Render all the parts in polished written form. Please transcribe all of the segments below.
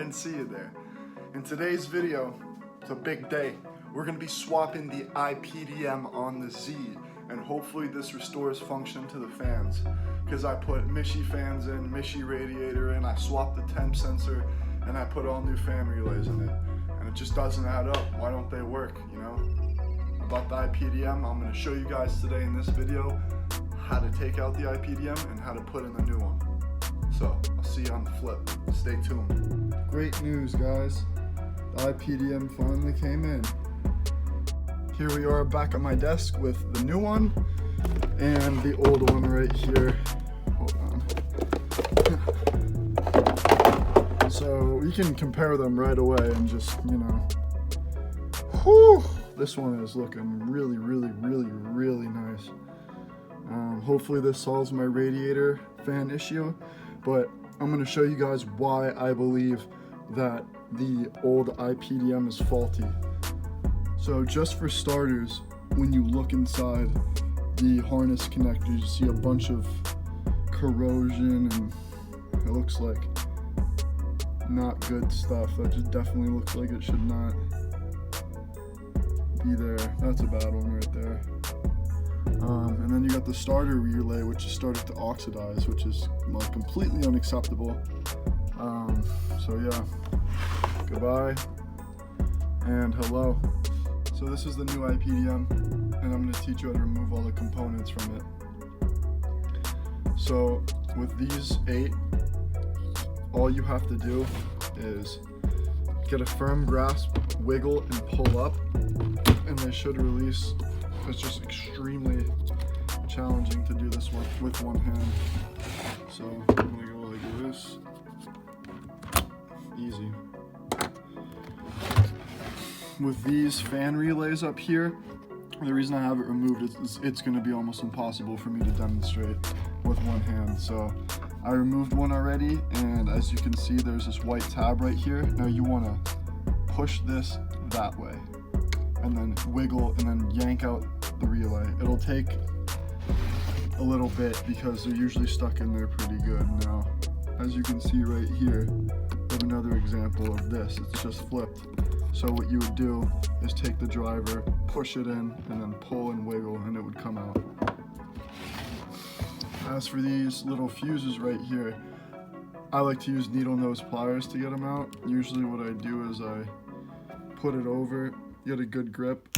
didn't see you there. In today's video, it's a big day. We're gonna be swapping the IPDM on the Z, and hopefully this restores function to the fans. Because I put Mishi fans in, Mishi radiator in, I swapped the temp sensor, and I put all new fan relays in it. And it just doesn't add up. Why don't they work, you know? About the IPDM, I'm gonna show you guys today in this video how to take out the IPDM and how to put in the new one. So, I'll see you on the flip. Stay tuned. Great news, guys. The IPDM finally came in. Here we are back at my desk with the new one and the old one right here. Hold on. So we can compare them right away and just, you know, whew, this one is looking really nice. Hopefully this solves my radiator fan issue, but I'm going to show you guys why I believe that the old IPDM is faulty. So just for starters, when you look inside the harness connectors, you see a bunch of corrosion and it looks like not good stuff. That just definitely looks like it should not be there. That's a bad one right there. And then you got the starter relay, which has started to oxidize, which is like completely unacceptable. So yeah, goodbye and hello. So this is the new IPDM, and I'm going to teach you how to remove all the components from it. So with these 8, all you have to do is get a firm grasp, wiggle, and pull up, and they should release. It's just extremely challenging to do this with one hand. So I'm going to go like this. Easy. With these fan relays up here, the reason I have it removed is it's going to be almost impossible for me to demonstrate with one hand. So I removed one already, and as you can see, there's this white tab right here. Now you want to push this that way and then wiggle and then yank out the relay. It'll take a little bit because they're usually stuck in there pretty good. Now, as you can see right here, I have another example of this. It's just flipped. So what you would do is take the driver, push it in, and then pull and wiggle, and it would come out. As for these little fuses right here, I like to use needle nose pliers to get them out. Usually what I do is I put it over, get a good grip,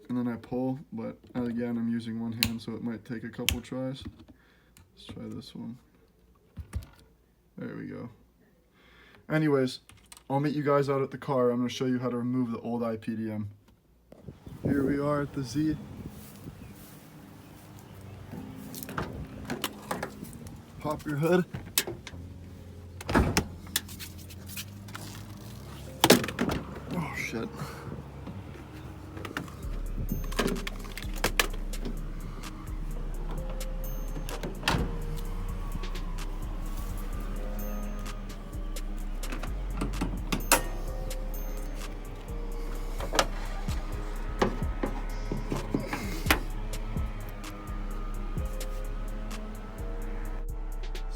and then I pull, but again, I'm using one hand, so it might take a couple tries. Let's try this one. There we go. Anyways, I'll meet you guys out at the car. I'm going to show you how to remove the old IPDM. Here we are at the Z. Pop your hood. Oh shit.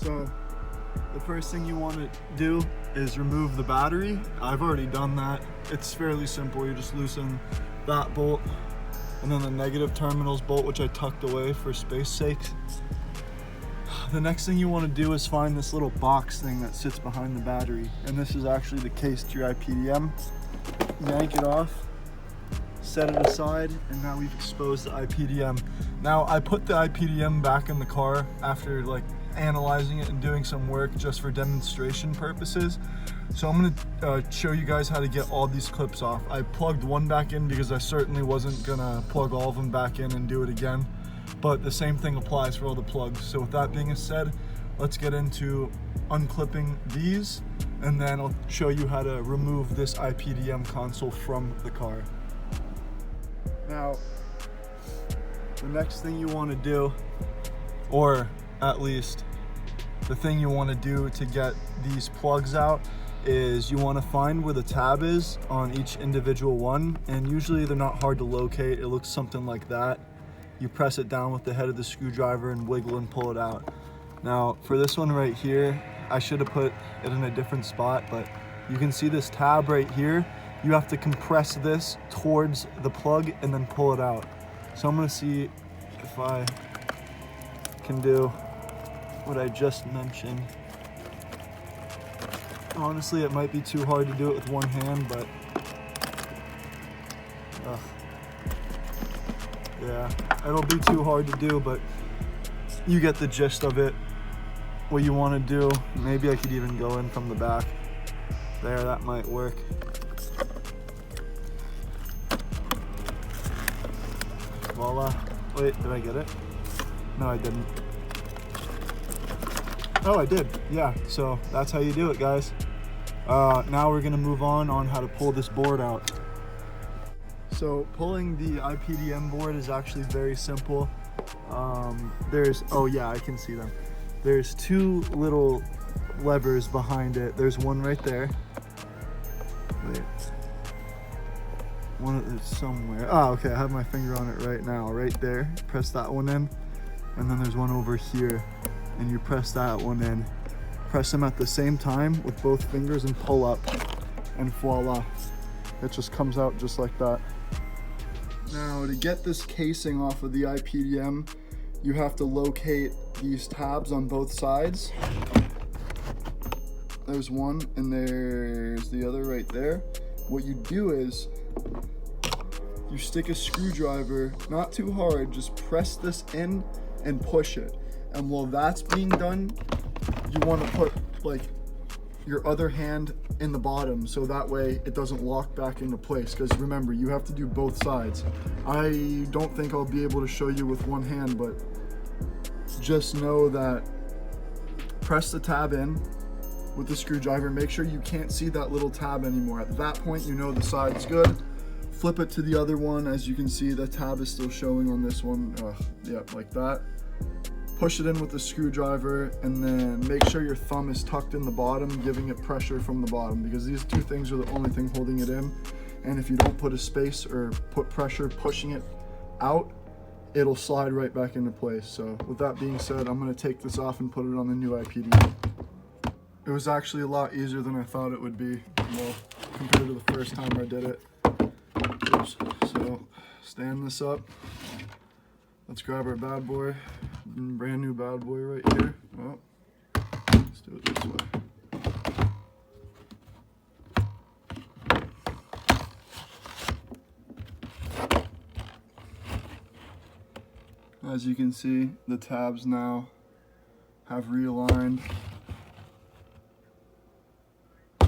So the first thing you want to do is remove the battery. I've already done that. It's fairly simple. You just loosen that bolt and then the negative terminals bolt, which I tucked away for space sake. The next thing you want to do is find this little box thing that sits behind the battery, and this is actually the case to your IPDM. Yank it off, set it aside, and now we've exposed the IPDM. Now I put the IPDM back in the car after like analyzing it and doing some work just for demonstration purposes. So I'm going to show you guys how to get all these clips off. I plugged one back in because I certainly wasn't going to plug all of them back in and do it again, but the same thing applies for all the plugs. So with that being said, let's get into unclipping these, and then I'll show you how to remove this IPDM console from the car. Now, the next thing you want to do, or at least the thing you want to do to get these plugs out, is you want to find where the tab is on each individual one, and usually they're not hard to locate. It looks something like that. You press it down with the head of the screwdriver and wiggle and pull it out. Now for this one right here, I should have put it in a different spot, but you can see this tab right here. You have to compress this towards the plug and then pull it out. So I'm gonna see if I can do what I just mentioned. Honestly, it might be too hard to do it with one hand, but yeah, it'll be too hard to do, but you get the gist of it. What you want to do, maybe I could even go in from the back. There, that might work. Voila. Wait, did I get it? No, I didn't. Oh, I did. Yeah, so that's how you do it, guys. Now we're gonna move on how to pull this board out. So pulling the IPDM board is actually very simple. Oh yeah, I can see them. There's two little levers behind it. There's one right there. Wait. One is somewhere. Oh, okay, I have my finger on it right now, right there. Press that one in. And then there's one over here. And you press that one in. Press them at the same time with both fingers and pull up. And voila. It just comes out just like that. Now, to get this casing off of the IPDM, you have to locate these tabs on both sides. There's one and there's the other right there. What you do is you stick a screwdriver, not too hard, just press this in and push it. And while that's being done, you want to put like your other hand in the bottom so that way it doesn't lock back into place, because remember, you have to do both sides. I don't think I'll be able to show you with one hand, but just know that press the tab in with the screwdriver. Make sure you can't see that little tab anymore. At that point, you know the side's good. Flip it to the other one. As you can see, the tab is still showing on this one. Yep, like that. Push it in with the screwdriver and then make sure your thumb is tucked in the bottom, giving it pressure from the bottom, because these two things are the only thing holding it in. And if you don't put a space or put pressure pushing it out, it'll slide right back into place. So with that being said, I'm gonna take this off and put it on the new IPDM. It was actually a lot easier than I thought it would be, well, compared to the first time I did it. Oops. So stand this up. Let's grab our bad boy, brand new bad boy right here. Oh, let's do it this way. As you can see, the tabs now have realigned,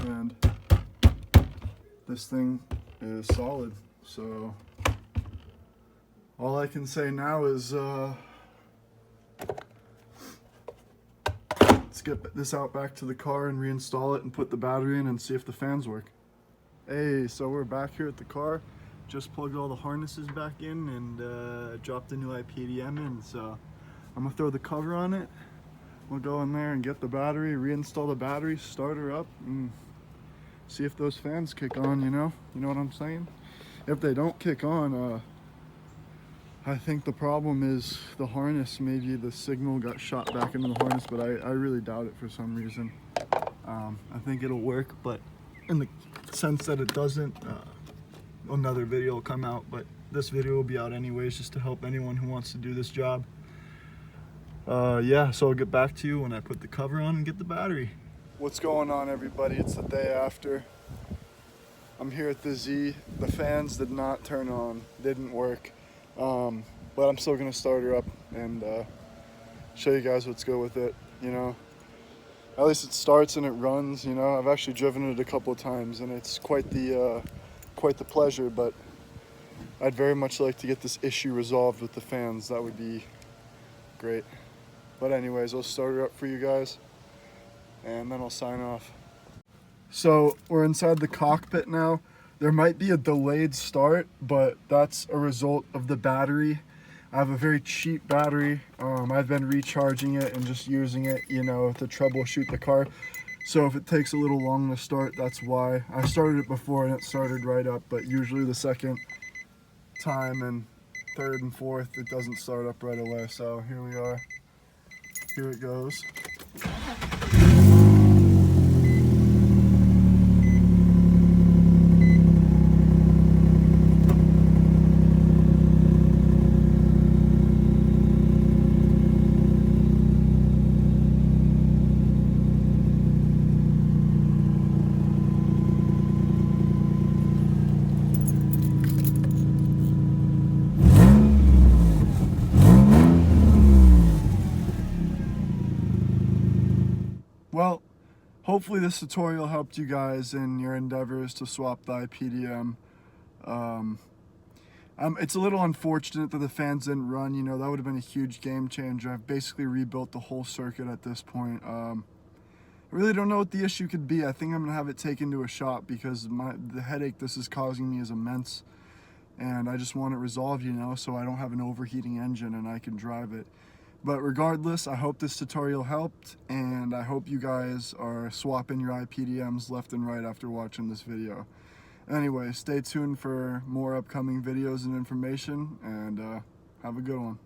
and this thing is solid. So all I can say now is let's get this out back to the car and reinstall it and put the battery in and see if the fans work. Hey, so we're back here at the car. Just plugged all the harnesses back in and dropped the new IPDM in. So I'm gonna throw the cover on it. We'll go in there and get the battery, reinstall the battery, start her up, and see if those fans kick on, you know what I'm saying? If they don't kick on, I think the problem is the harness. Maybe the signal got shot back into the harness, but I really doubt it for some reason. I think it'll work, but in the sense that it doesn't, another video will come out, but this video will be out anyways, just to help anyone who wants to do this job. Yeah, so I'll get back to you when I put the cover on and get the battery. What's going on, everybody? It's the day after. I'm here at the Z. The fans did not turn on, didn't work. But I'm still gonna start her up and show you guys what's good with it, you know. At least it starts and it runs, you know. I've actually driven it a couple of times and it's quite the pleasure, but I'd very much like to get this issue resolved with the fans. That would be great. But anyways, I'll start her up for you guys and then I'll sign off. So we're inside the cockpit now. There might be a delayed start, but that's a result of the battery. I have a very cheap battery. I've been recharging it and just using it, you know, to troubleshoot the car. So if it takes a little long to start, that's why. I started it before and it started right up, but usually the second time and third and fourth, it doesn't start up right away. So here we are. Here it goes. hopefully this tutorial helped you guys in your endeavors to swap the IPDM. It's a little unfortunate that the fans didn't run. You know, that would have been a huge game changer. I've basically rebuilt the whole circuit at this point. I really don't know what the issue could be. I think I'm gonna have it taken to a shop because the headache this is causing me is immense, and I just want it resolved, you know, so I don't have an overheating engine and I can drive it. But regardless, I hope this tutorial helped, and I hope you guys are swapping your IPDMs left and right after watching this video. Anyway, stay tuned for more upcoming videos and information, and have a good one.